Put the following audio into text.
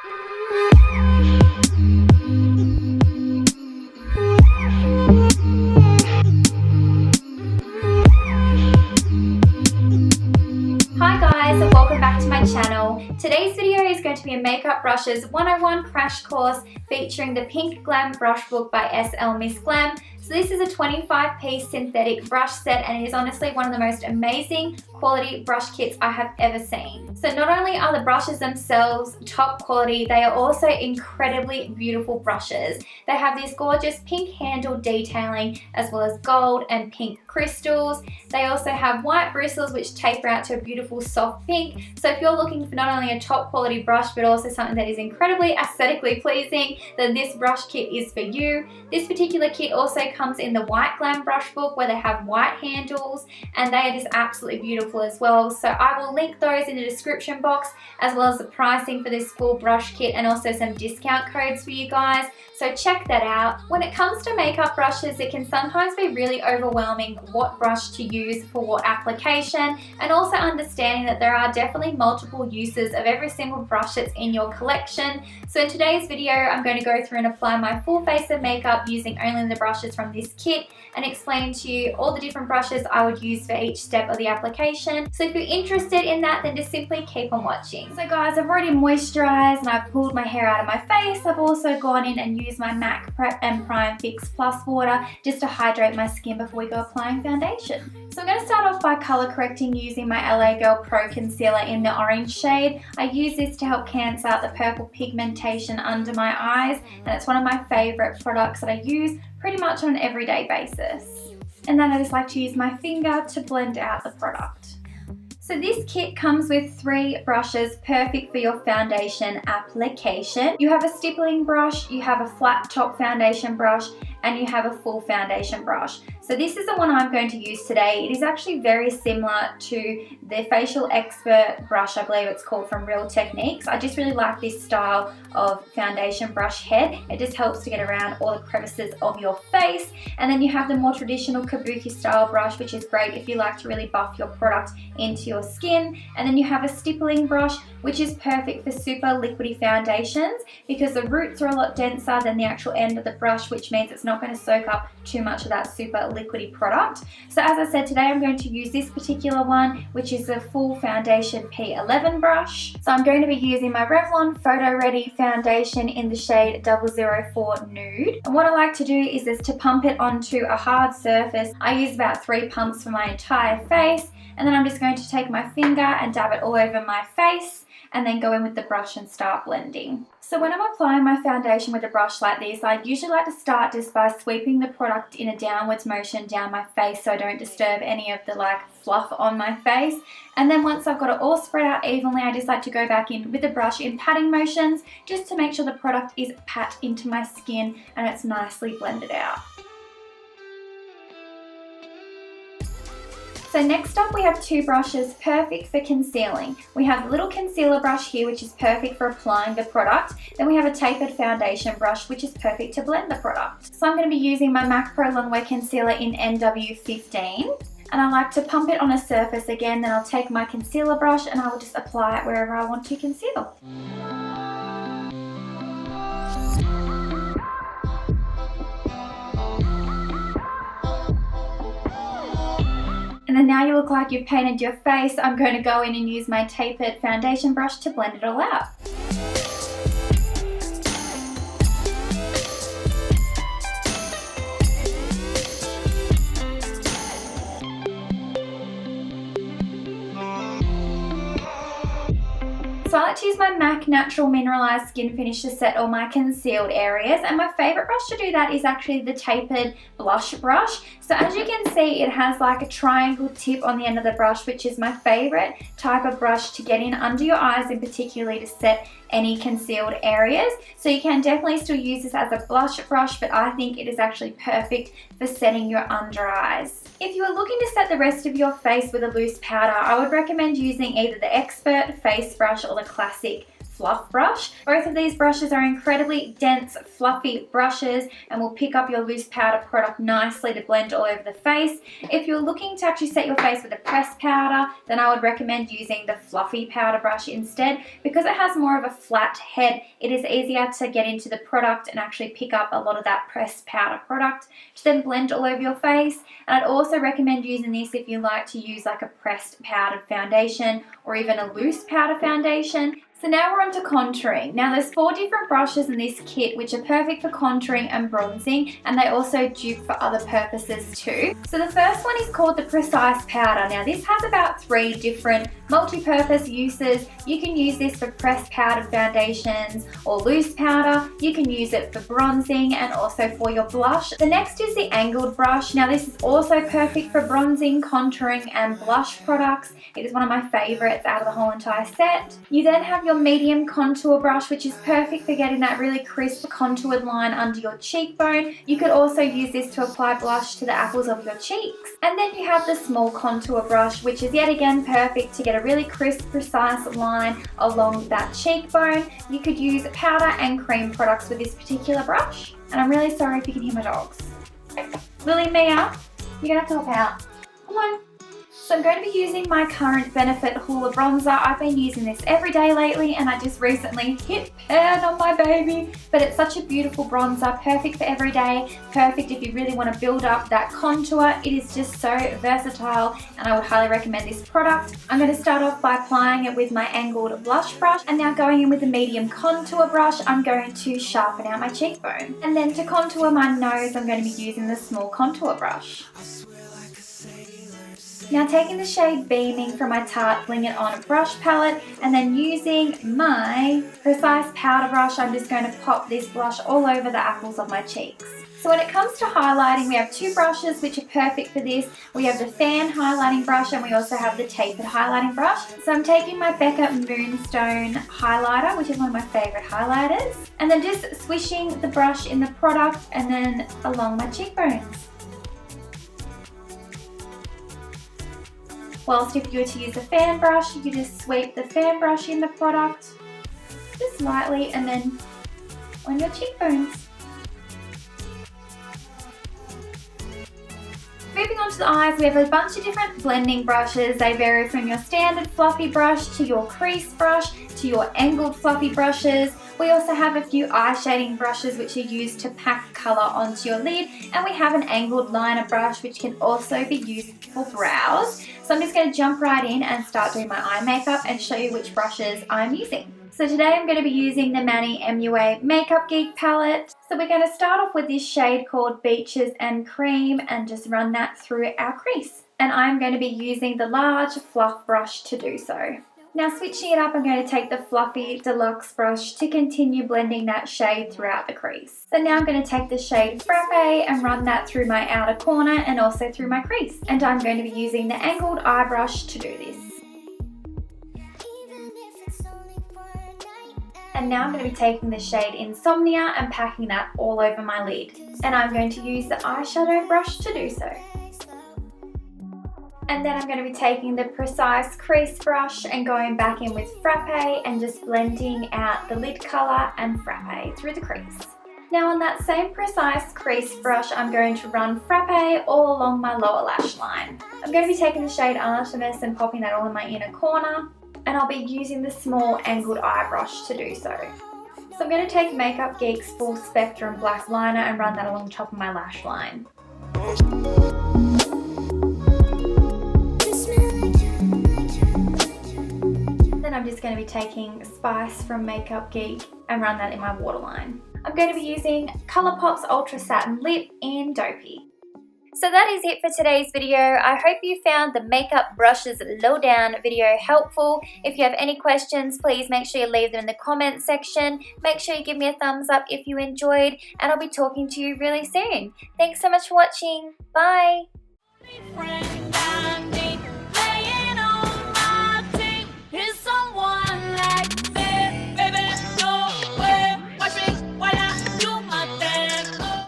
Hi guys, and welcome back to my channel. Today's video is going to be a Makeup Brushes 101 crash course featuring the Pink Glam Brush Book by SLMISSGLAM. So this is a 25-piece synthetic brush set, and it is honestly one of the most amazing quality brush kits I have ever seen. So not only are the brushes themselves top quality, they are also incredibly beautiful brushes. They have this gorgeous pink handle detailing as well as gold and pink crystals. They also have white bristles which taper out to a beautiful soft pink. So if you're looking for not only a top quality brush but also something that is incredibly aesthetically pleasing, then this brush kit is for you. This particular kit also comes in the White Glam Brush Book where they have white handles, and they are just absolutely beautiful as well. So I will link those in the description box, as well as the pricing for this full brush kit and also some discount codes for you guys. So check that out. When it comes to makeup brushes, it can sometimes be really overwhelming what brush to use for what application, and also understanding that there are definitely multiple uses of every single brush that's in your collection. So in today's video, I'm going to go through and apply my full face of makeup using only the brushes from this kit and explain to you all the different brushes I would use for each step of the application. So if you're interested in that, then just simply keep on watching. So guys, I've already moisturized and I've pulled my hair out of my face. I've also gone in and used my MAC Prep and Prime Fix Plus water just to hydrate my skin before we go applying foundation. So I'm going to start off by color correcting using my LA Girl Pro Concealer in the orange shade. I use this to help cancel out the purple pigmentation under my eyes, and it's one of my favorite products that I use pretty much on an everyday basis. And then I just like to use my finger to blend out the product. So this kit comes with 3 brushes, perfect for your foundation application. You have a stippling brush, you have a flat top foundation brush, and you have a full foundation brush. So this is the one I'm going to use today. It is actually very similar to the Facial Expert brush, I believe it's called, from Real Techniques. I just really like this style of foundation brush head. It just helps to get around all the crevices of your face. And then you have the more traditional kabuki style brush, which is great if you like to really buff your product into your skin. And then you have a stippling brush, which is perfect for super liquidy foundations because the roots are a lot denser than the actual end of the brush, which means it's not going to soak up too much of that super liquidy product. So as I said, today I'm going to use this particular one, which is the full foundation P11 brush. So I'm going to be using my Revlon Photo Ready foundation in the shade 004 Nude. And what I like to do is just to pump it onto a hard surface. I use about 3 pumps for my entire face, and then I'm just going to take my finger and dab it all over my face and then go in with the brush and start blending. So when I'm applying my foundation with a brush like this, I usually like to start just by sweeping the product in a downwards motion down my face so I don't disturb any of the fluff on my face. And then once I've got it all spread out evenly, I just like to go back in with the brush in patting motions just to make sure the product is pat into my skin and it's nicely blended out. So next up we have 2 brushes perfect for concealing. We have the little concealer brush here, which is perfect for applying the product. Then we have a tapered foundation brush, which is perfect to blend the product. So I'm going to be using my MAC Pro Longwear Concealer in NW15. And I like to pump it on a surface again, then I'll take my concealer brush and I will just apply it wherever I want to conceal. And then now you look like you've painted your face. I'm going to go in and use my tapered foundation brush to blend it all out. So I like to use my MAC Natural Mineralized Skin Finish to set all my concealed areas, and my favorite brush to do that is actually the tapered blush brush. So as you can see, it has like a triangle tip on the end of the brush, which is my favorite type of brush to get in under your eyes, and particularly to set any concealed areas. So you can definitely still use this as a blush brush, but I think it is actually perfect for setting your under eyes. If you are looking to set the rest of your face with a loose powder, I would recommend using either the Expert face brush or the classic fluff brush. Both of these brushes are incredibly dense, fluffy brushes and will pick up your loose powder product nicely to blend all over the face. If you're looking to actually set your face with a pressed powder, then I would recommend using the fluffy powder brush instead. Because it has more of a flat head, it is easier to get into the product and actually pick up a lot of that pressed powder product to then blend all over your face. And I'd also recommend using this if you like to use like a pressed powdered foundation or even a loose powder foundation. So now we're on to contouring. Now there's 4 different brushes in this kit which are perfect for contouring and bronzing, and they also dupe for other purposes too. So the first one is called the Precise Powder. Now this has about 3 different multi-purpose uses. You can use this for pressed powdered foundations or loose powder. You can use it for bronzing and also for your blush. The next is the angled brush. Now this is also perfect for bronzing, contouring and blush products. It is one of my favorites out of the whole entire set. You then have your medium contour brush, which is perfect for getting that really crisp contoured line under your cheekbone. You could also use this to apply blush to the apples of your cheeks. And then you have the small contour brush, which is yet again perfect to get a really crisp, precise line along that cheekbone. You could use powder and cream products with this particular brush. And I'm really sorry if you can hear my dogs. Lily, Mia, you're gonna have to help out. Come on. So I'm going to be using my current Benefit Hoola bronzer. I've been using this every day lately and I just recently hit pan on my baby. But it's such a beautiful bronzer, perfect for every day, perfect if you really want to build up that contour. It is just so versatile and I would highly recommend this product. I'm going to start off by applying it with my angled blush brush, and now going in with the medium contour brush, I'm going to sharpen out my cheekbone. And then to contour my nose, I'm going to be using the small contour brush. Now taking the shade Beaming from my Tarte Bling It On brush palette, and then using my Precise Powder brush, I'm just going to pop this blush all over the apples of my cheeks. So when it comes to highlighting, we have 2 brushes which are perfect for this. We have the fan highlighting brush and we also have the tapered highlighting brush. So I'm taking my Becca Moonstone highlighter, which is one of my favorite highlighters, and then just swishing the brush in the product and then along my cheekbones. Whilst if you were to use a fan brush, you just sweep the fan brush in the product, just lightly, and then on your cheekbones. Moving on to the eyes, we have a bunch of different blending brushes. They vary from your standard fluffy brush to your crease brush to your angled fluffy brushes. We also have a few eye shading brushes which are used to pack colour onto your lid, and we have an angled liner brush which can also be used for brows. So I'm just going to jump right in and start doing my eye makeup and show you which brushes I'm using. So today I'm going to be using the Manny MUA Makeup Geek palette. So we're going to start off with this shade called Beaches and Cream and just run that through our crease. And I'm going to be using the large fluff brush to do so. Now switching it up, I'm going to take the fluffy deluxe brush to continue blending that shade throughout the crease. So now I'm going to take the shade Frappe and run that through my outer corner and also through my crease. And I'm going to be using the angled eye brush to do this. And now I'm going to be taking the shade Insomnia and packing that all over my lid. And I'm going to use the eyeshadow brush to do so. And then I'm going to be taking the Precise Crease brush and going back in with Frappe and just blending out the lid colour and Frappe through the crease. Now on that same Precise Crease brush, I'm going to run Frappe all along my lower lash line. I'm going to be taking the shade Artemis and popping that all in my inner corner. And I'll be using the small angled eye brush to do so. So I'm going to take Makeup Geek's Full Spectrum Black Liner and run that along top of my lash line. Then I'm just going to be taking Spice from Makeup Geek and run that in my waterline. I'm going to be using Colourpop's Ultra Satin Lip in Dopey. So that is it for today's video. I hope you found the makeup brushes lowdown video helpful. If you have any questions, please make sure you leave them in the comments section. Make sure you give me a thumbs up if you enjoyed, and I'll be talking to you really soon. Thanks so much for watching. Bye.